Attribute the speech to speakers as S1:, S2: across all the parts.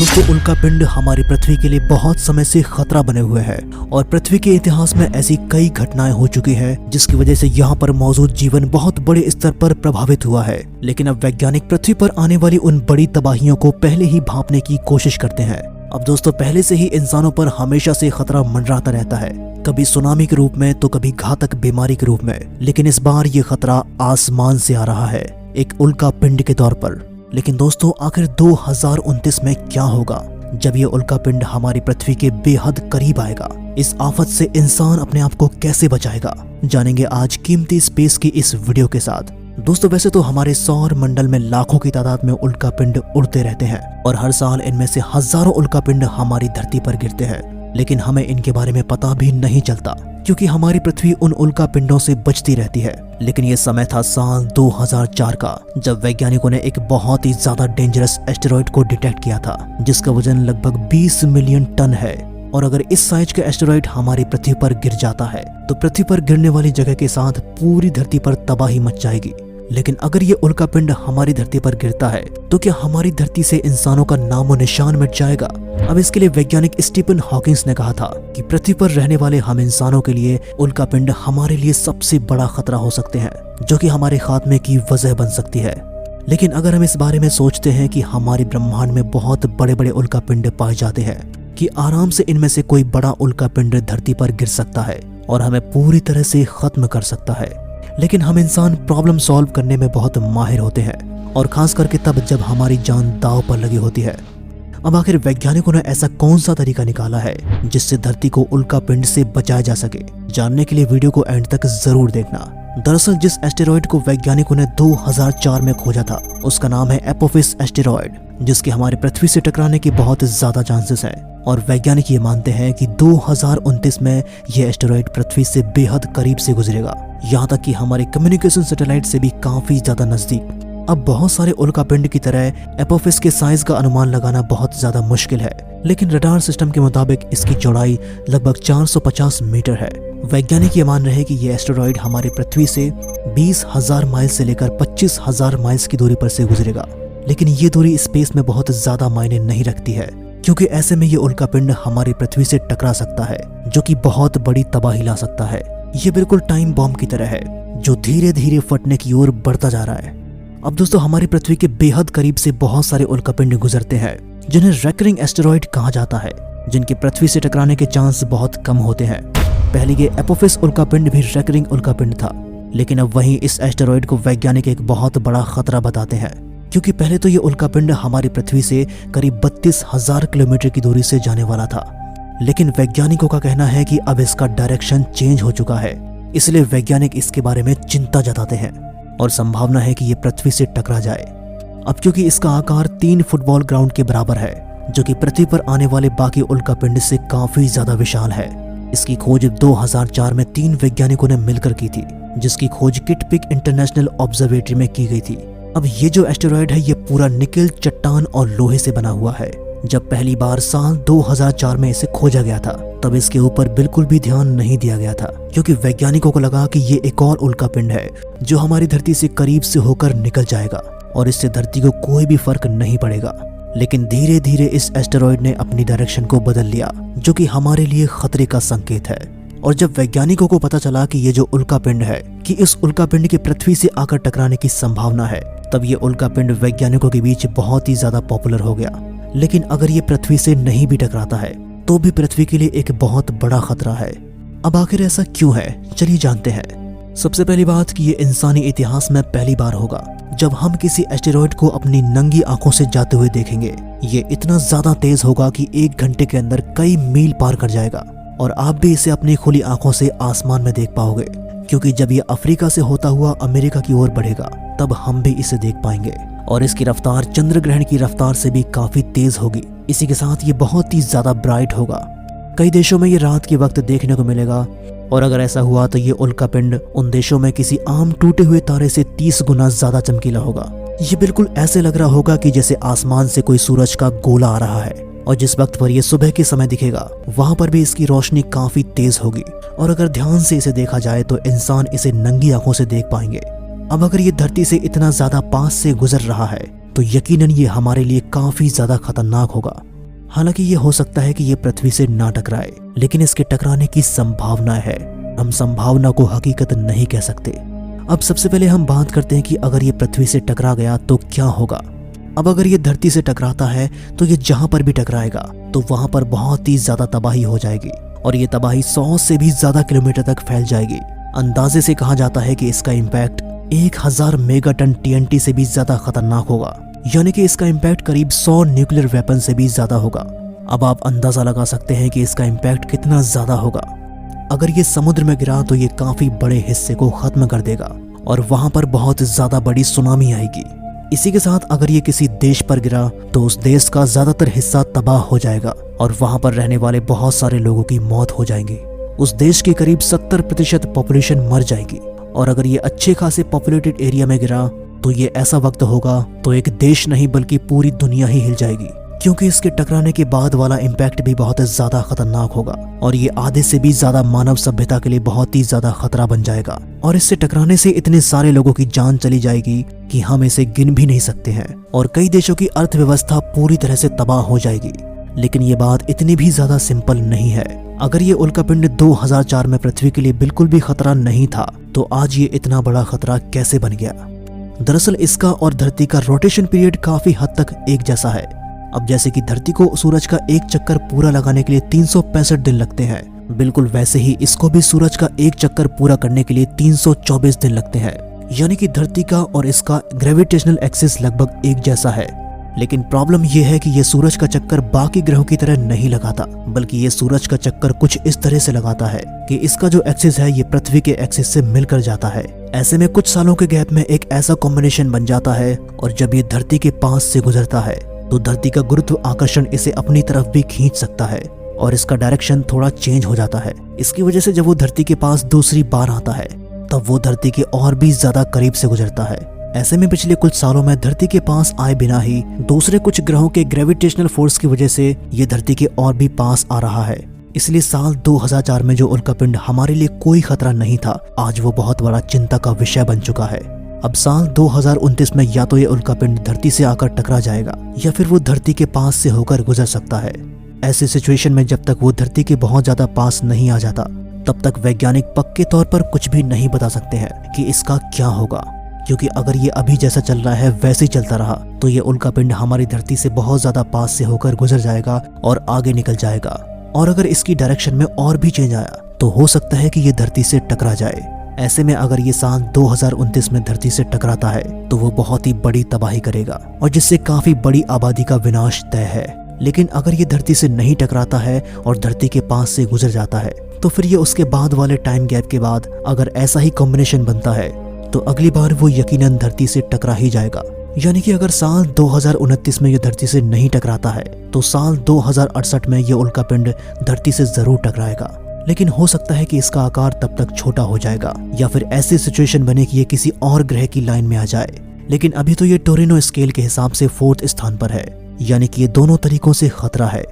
S1: दोस्तों, उल्का पिंड हमारी पृथ्वी के लिए बहुत समय से खतरा बने हुए है और पृथ्वी के इतिहास में ऐसी कई घटनाएं हो चुकी है जिसकी वजह से यहाँ पर मौजूद जीवन बहुत बड़े स्तर पर प्रभावित हुआ है। लेकिन अब वैज्ञानिक पृथ्वी पर आने वाली उन बड़ी तबाहियों को पहले ही भांपने की कोशिश करते हैं। अब दोस्तों, पहले से ही इंसानों पर हमेशा से खतरा मंडराता रहता है, कभी सुनामी के रूप में तो कभी घातक बीमारी के रूप में। लेकिन इस बार ये खतरा आसमान से आ रहा है, एक उल्का पिंड के तौर पर। लेकिन दोस्तों, आखिर 2029 में क्या होगा जब ये उल्का पिंड हमारी पृथ्वी के बेहद करीब आएगा? इस आफत से इंसान अपने आप को कैसे बचाएगा, जानेंगे आज कीमती स्पेस की इस वीडियो के साथ। दोस्तों, वैसे तो हमारे सौर मंडल में लाखों की तादाद में उल्का पिंड उड़ते रहते हैं और हर साल इनमें से हजारों उल्का पिंड हमारी धरती पर गिरते हैं, लेकिन हमें इनके बारे में पता भी नहीं चलता क्योंकि हमारी पृथ्वी उन उल्का पिंडों से बचती रहती है। लेकिन ये समय था साल 2004 का, जब वैज्ञानिकों ने एक बहुत ही ज्यादा डेंजरस एस्टेरॉइड को डिटेक्ट किया था जिसका वजन लगभग 20 मिलियन टन है। और अगर इस साइज का एस्टेरॉइड हमारी पृथ्वी पर गिर जाता है तो पृथ्वी पर गिरने वाली जगह के साथ पूरी धरती पर तबाही मच जाएगी। लेकिन अगर ये उल्का पिंड हमारी धरती पर गिरता है तो क्या हमारी धरती से इंसानों का नामो निशान मिट जाएगा? अब इसके लिए वैज्ञानिक स्टीफन हॉकिंग्स ने कहा था कि पृथ्वी पर रहने वाले हम इंसानों के लिए उल्का पिंड हमारे लिए सबसे बड़ा खतरा हो सकते हैं, जो कि हमारे खात्मे की वजह बन सकती है। लेकिन अगर हम इस बारे में सोचते हैं कि हमारे ब्रह्मांड में बहुत बड़े बड़े उल्का पिंड पाए जाते हैं कि आराम से इनमें से कोई बड़ा उल्का पिंड धरती पर गिर सकता है और हमें पूरी तरह से खत्म कर सकता है। लेकिन हम इंसान प्रॉब्लम सॉल्व करने में बहुत माहिर होते हैं और खास करके तब जब हमारी जान दांव पर लगी होती है। अब आखिर वैज्ञानिकों ने ऐसा कौन सा तरीका निकाला है जिससे धरती को उल्का पिंड से बचाया जा सके? जानने के लिए वीडियो को एंड तक जरूर देखना। दरअसल जिस एस्टेरॉइड को वैज्ञानिकों ने 2004 में खोजा था उसका नाम है एपोफिस एस्टेरॉइड, जिसके हमारे पृथ्वी से टकराने के बहुत ज्यादा चांसेस हैं। और वैज्ञानिक ये मानते हैं कि 2029 में यह एस्टेरॉइड पृथ्वी से बेहद करीब से गुजरेगा, यहाँ तक कि हमारे कम्युनिकेशन सैटेलाइट से भी काफी ज्यादा नजदीक। अब बहुत सारे उल्का पिंड की तरह एपोफिस के साइज का अनुमान लगाना बहुत ज्यादा मुश्किल है, लेकिन रडार सिस्टम के मुताबिक इसकी चौड़ाई लगभग 450 मीटर है। वैज्ञानिक ये मान रहे हैं कि यह एस्टेरॉइड हमारी पृथ्वी से 20,000 माइल से लेकर 25,000 माइल्स की दूरी पर से गुजरेगा। लेकिन ये दूरी स्पेस में बहुत ज्यादा मायने नहीं रखती है, क्योंकि ऐसे में ये उल्का पिंड हमारी पृथ्वी से टकरा सकता है, जो कि बहुत बड़ी तबाही ला सकता है। ये बिल्कुल टाइम बॉम्ब की तरह है जो धीरे धीरे फटने की ओर बढ़ता जा रहा है। अब दोस्तों, हमारी पृथ्वी के बेहद करीब से बहुत सारे उल्का पिंड गुजरते हैं जिन्हें रेकरिंग एस्टेरॉइड कहा जाता है, जिनके पृथ्वी से टकराने के चांस बहुत कम होते हैं। पहले ये एपोफिस उल्का पिंड भी रेकरिंग उल्का पिंड था, लेकिन अब वहीं इस एस्टेरॉइड को वैज्ञानिक एक बहुत बड़ा खतरा बताते हैं, क्योंकि पहले तो ये उल्का पिंड हमारी पृथ्वी से करीब 32,000 किलोमीटर की दूरी से जाने वाला था। लेकिन वैज्ञानिकों का कहना है कि अब इसका डायरेक्शन चेंज हो चुका है, इसलिए वैज्ञानिक इसके बारे में चिंता जताते हैं और संभावना है कि ये पृथ्वी से टकरा जाए। अब क्योंकि इसका आकार 3 फुटबॉल ग्राउंड के बराबर है, जो कि पृथ्वी पर आने वाले बाकी उल्का पिंड से काफी ज्यादा विशाल है। इसकी खोज 2004 में 3 वैज्ञानिकों ने मिलकर की थी, जिसकी खोज किट पिक इंटरनेशनल ऑब्जर्वेटरी में की गई थी। अब ये जो एस्टेरॉइड है ये पूरा निकेल, चट्टान और लोहे से बना हुआ है। जब पहली बार साल 2004 में इसे खोजा गया था तब इसके ऊपर बिल्कुल भी ध्यान नहीं दिया गया था, क्योंकि वैज्ञानिकों को लगा कि ये एक और उल्का पिंड है जो हमारी धरती से करीब से होकर निकल जाएगा और इससे धरती को कोई भी फर्क नहीं पड़ेगा। लेकिन धीरे धीरे इस एस्टेरॉइड ने अपनी डायरेक्शन को बदल लिया, जो कि हमारे लिए खतरे का संकेत है। और जब वैज्ञानिकों को पता चला कि ये जो उल्का पिंड है कि इस उल्का पिंड के पृथ्वी से आकर टकराने की संभावना है, तब ये उल्का पिंड वैज्ञानिकों के बीच बहुत ही ज्यादा पॉपुलर हो गया। लेकिन अगर ये पृथ्वी से नहीं भी टकराता है तो भी पृथ्वी के लिए एक बहुत बड़ा खतरा है। अब आखिर ऐसा क्यों है, चलिए जानते हैं। सबसे पहली बात कि ये इंसानी इतिहास में पहली बार होगा जब हम किसी एस्टेरॉइड को अपनी नंगी आंखों से जाते हुए देखेंगे। ये इतना ज्यादा तेज होगा कि 1 घंटे के अंदर कई मील पार कर जाएगा और आप भी इसे अपनी खुली आंखों से आसमान में देख पाओगे, क्योंकि जब ये अफ्रीका से होता हुआ अमेरिका की ओर बढ़ेगा तब हम भी इसे देख पाएंगे और इसकी रफ्तार चंद्र ग्रहण की रफ्तार से भी काफी तेज होगी। इसी के साथ ये बहुत ही ज्यादा ब्राइट होगा। कई देशों में ये रात के वक्त देखने को मिलेगा और अगर ऐसा हुआ तो ये उल्का पिंड उन देशों में किसी आम टूटे हुए तारे से 30 गुना ज्यादा चमकीला होगा। ये बिल्कुल ऐसे लग रहा होगा कि जैसे आसमान से कोई सूरज का गोला आ रहा है और जिस वक्त पर यह सुबह के समय दिखेगा वहां पर भी इसकी रोशनी काफी तेज होगी और अगर ध्यान से इसे देखा जाए तो इंसान इसे नंगी आंखों से देख पाएंगे। अब अगर ये धरती से इतना ज्यादा पास से गुजर रहा है तो यकीनन ये हमारे लिए काफी ज्यादा खतरनाक होगा। हालांकि ये हो सकता है कि ये पृथ्वी से ना टकराए, लेकिन इसके टकराने की संभावना है। हम संभावना को हकीकत नहीं कह सकते। अब सबसे पहले हम बात करते हैं कि अगर ये पृथ्वी से टकरा गया तो क्या होगा। अब अगर ये धरती से टकराता है तो ये जहां पर भी टकराएगा तो वहां पर बहुत ही ज्यादा तबाही हो जाएगी और ये तबाही 100 से भी ज्यादा किलोमीटर तक फैल जाएगी। अंदाजे से कहा जाता है कि इसका इम्पैक्ट 1000 मेगाटन TNT से भी ज्यादा खतरनाक होगा, यानी कि इसका इम्पैक्ट करीब 100 न्यूक्लियर वेपन से भी ज्यादा होगा। अब आप अंदाजा लगा सकते हैं कि इसका इम्पैक्ट कितना ज्यादा होगा। अगर ये समुद्र में गिरा तो ये काफी बड़े हिस्से को खत्म कर देगा और वहां पर बहुत ज्यादा बड़ी सुनामी आएगी। इसी के साथ अगर ये किसी देश पर गिरा तो उस देश का ज्यादातर हिस्सा तबाह हो जाएगा और वहां पर रहने वाले बहुत सारे लोगों की मौत हो जाएंगी। उस देश की करीब 70% पॉपुलेशन मर जाएगी। और अगर ये अच्छे खासे पॉपुलेटेड एरिया में गिरा तो ये ऐसा वक्त होगा तो एक देश नहीं बल्कि पूरी दुनिया ही हिल जाएगी, क्योंकि इसके टकराने के बाद वाला इम्पैक्ट भी बहुत ज्यादा खतरनाक होगा और ये आधे से भी ज्यादा मानव सभ्यता के लिए बहुत ही ज्यादा खतरा बन जाएगा। और इससे टकराने से इतने सारे लोगों की जान चली जाएगी कि हम इसे गिन भी नहीं सकते हैं और कई देशों की अर्थव्यवस्था पूरी तरह से तबाह हो जाएगी। लेकिन ये बात इतनी भी ज्यादा सिंपल नहीं है। अगर ये उल्कापिंड 2004 में पृथ्वी के लिए बिल्कुल भी खतरा नहीं था तो आज ये इतना बड़ा खतरा कैसे बन गया। दरअसल इसका और धरती का रोटेशन पीरियड काफी हद तक एक जैसा है। अब जैसे कि धरती को सूरज का एक चक्कर पूरा लगाने के लिए 365 दिन लगते हैं, बिल्कुल वैसे ही इसको भी सूरज का एक चक्कर पूरा करने के लिए 324 दिन लगते हैं। यानी कि धरती का और इसका ग्रेविटेशनल एक्सिस लगभग एक जैसा है। लेकिन प्रॉब्लम यह है कि यह सूरज का चक्कर बाकी ग्रहों की तरह नहीं लगाता, बल्कि ये सूरज का चक्कर कुछ इस तरह से लगाता है कि इसका जो एक्सिस है ये पृथ्वी के एक्सिस से मिलकर जाता है। ऐसे में कुछ सालों के गैप में एक ऐसा कॉम्बिनेशन बन जाता है और जब ये धरती के पास से गुजरता है तो धरती का गुरुत्व आकर्षण इसे अपनी तरफ भी खींच सकता है और इसका डायरेक्शन थोड़ा चेंज हो जाता है। इसकी वजह से जब वो धरती के पास दूसरी बार आता है तब वो धरती के और भी ज्यादा करीब से गुजरता है। ऐसे में पिछले कुछ सालों में धरती के पास आए बिना ही दूसरे कुछ ग्रहों के ग्रेविटेशनल फोर्स की वजह से ये धरती के और भी पास आ रहा है। इसलिए साल 2004 में जो उल्कापिंड हमारे लिए कोई खतरा नहीं था, आज वो बहुत बड़ा चिंता का विषय बन चुका है। अब साल 2029 में या तो ये उल्कापिंड धरती से आकर टकरा जाएगा या फिर वो धरती के पास से होकर गुजर सकता है। ऐसी सिचुएशन में जब तक वो धरती के बहुत ज्यादा पास नहीं आ जाता तब तक वैज्ञानिक पक्के तौर पर कुछ भी नहीं बता सकते हैं कि इसका क्या होगा, क्योंकि अगर ये अभी जैसा चल रहा है वैसे ही चलता रहा तो ये उल्कापिंड हमारी धरती से बहुत ज्यादा पास से होकर गुजर जाएगा और आगे निकल जाएगा। और अगर इसकी डायरेक्शन में और भी चेंज आया तो हो सकता है कि ये धरती से टकरा जाए। ऐसे में अगर ये साल 2029 में धरती से टकराता है तो वो बहुत ही बड़ी तबाही करेगा और जिससे काफी बड़ी आबादी का विनाश तय है। लेकिन अगर ये धरती से नहीं टकराता है और धरती के पास से गुजर जाता है तो फिर ये उसके बाद वाले टाइम गैप के बाद अगर ऐसा ही कॉम्बिनेशन बनता है तो अगली बार वो यकीनन धरती से टकरा ही जाएगा। यानी कि अगर साल 2029 में ये धरती से नहीं टकराता है तो साल 2068 में ये उल्कापिंड धरती से जरूर टकराएगा। लेकिन हो सकता है कि इसका आकार तब तक छोटा हो जाएगा या फिर ऐसी सिचुएशन बने कि ये किसी और ग्रह की लाइन में आ जाए। लेकिन अभी तो ये टोरिनो स्केल के हिसाब से 4th स्थान पर है, यानी कि ये दोनों तरीकों से खतरा है।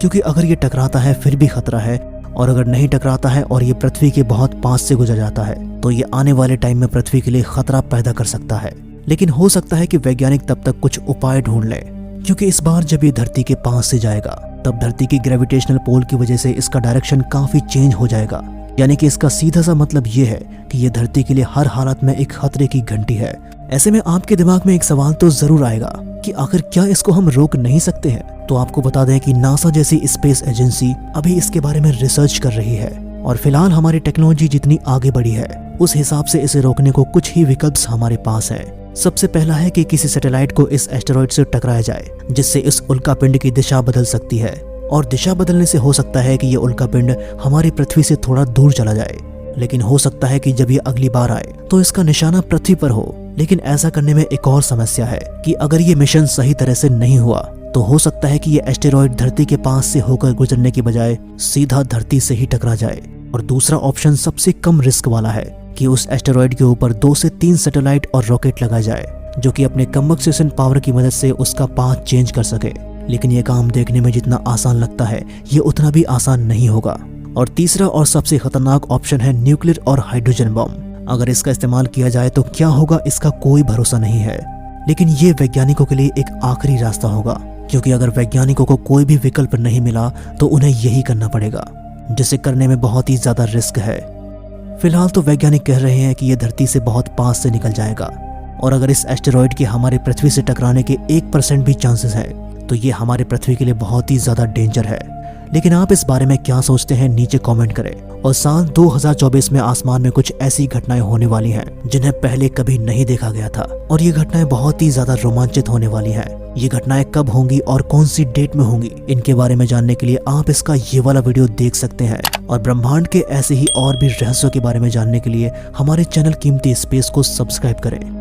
S1: क्योंकि अगर ये टकराता है फिर भी खतरा है और अगर नहीं टकराता है और ये पृथ्वी के बहुत पास से गुजर जाता है तो ये आने वाले टाइम में पृथ्वी के लिए खतरा पैदा कर सकता है। लेकिन हो सकता है कि वैज्ञानिक तब तक कुछ उपाय ढूंढ लें, क्योंकि इस बार जब ये धरती के पास से जाएगा तब धरती की ग्रेविटेशनल पोल की वजह से इसका डायरेक्शन काफी चेंज हो जाएगा। यानी कि इसका सीधा सा मतलब ये है कि ये धरती के लिए हर हालत में एक खतरे की घंटी है। ऐसे में आपके दिमाग में एक सवाल तो जरूर आएगा कि आखिर क्या इसको हम रोक नहीं सकते हैं। तो आपको बता दें कि नासा जैसी स्पेस एजेंसी अभी इसके बारे में रिसर्च कर रही है और फिलहाल हमारी टेक्नोलॉजी जितनी आगे बढ़ी है उस हिसाब से इसे रोकने को कुछ ही विकल्प हमारे पास है। सबसे पहला है कि किसी सैटेलाइट को इस एस्टेरॉइड से टकराया जाए जिससे इस उल्कापिंड की दिशा बदल सकती है और दिशा बदलने से हो सकता है कि ये उल्कापिंड हमारी पृथ्वी से थोड़ा दूर चला जाए। लेकिन हो सकता है कि जब ये अगली बार आए तो इसका निशाना पृथ्वी पर हो। लेकिन ऐसा करने में एक और समस्या है कि अगर ये मिशन सही तरह से नहीं हुआ तो हो सकता है कि ये एस्टेरॉइड धरती के पास से होकर गुजरने के बजाय सीधा धरती से ही टकरा जाए। और दूसरा ऑप्शन सबसे कम रिस्क वाला है कि उस एस्टेरॉइड के ऊपर 2 से 3 सैटेलाइट और रॉकेट लगाए जाए जो कि अपने कम ऑक्सीजन पावर की मदद से उसका पाथ चेंज कर सके। लेकिन ये काम देखने में जितना आसान लगता है ये उतना भी आसान नहीं होगा। और तीसरा और सबसे खतरनाक ऑप्शन है न्यूक्लियर और हाइड्रोजन बम। अगर इसका इस्तेमाल किया जाए तो क्या होगा इसका कोई भरोसा नहीं है। लेकिन ये वैज्ञानिकों के लिए एक आखिरी रास्ता होगा, क्योंकि अगर वैज्ञानिकों को कोई भी विकल्प नहीं मिला तो उन्हें यही करना पड़ेगा, जिसे करने में बहुत ही ज्यादा रिस्क है। फिलहाल तो वैज्ञानिक कह रहे हैं कि यह धरती से बहुत पास से निकल जाएगा, और अगर इस एस्टेरॉयड के हमारे पृथ्वी से टकराने के 1% भी चांसेस है तो ये हमारे पृथ्वी के लिए बहुत ही ज्यादा डेंजर है। लेकिन आप इस बारे में क्या सोचते हैं नीचे कमेंट करें। और साल 2024 में आसमान में कुछ ऐसी घटनाएं होने वाली हैं जिन्हें पहले कभी नहीं देखा गया था, और ये घटनाएं बहुत ही ज्यादा रोमांचित होने वाली हैं। ये घटनाएं कब होंगी और कौन सी डेट में होंगी, इनके बारे में जानने के लिए आप इसका ये वाला वीडियो देख सकते हैं। और ब्रह्मांड के ऐसे ही और भी रहस्यों के बारे में जानने के लिए हमारे चैनल कीमती स्पेस को सब्सक्राइब करें।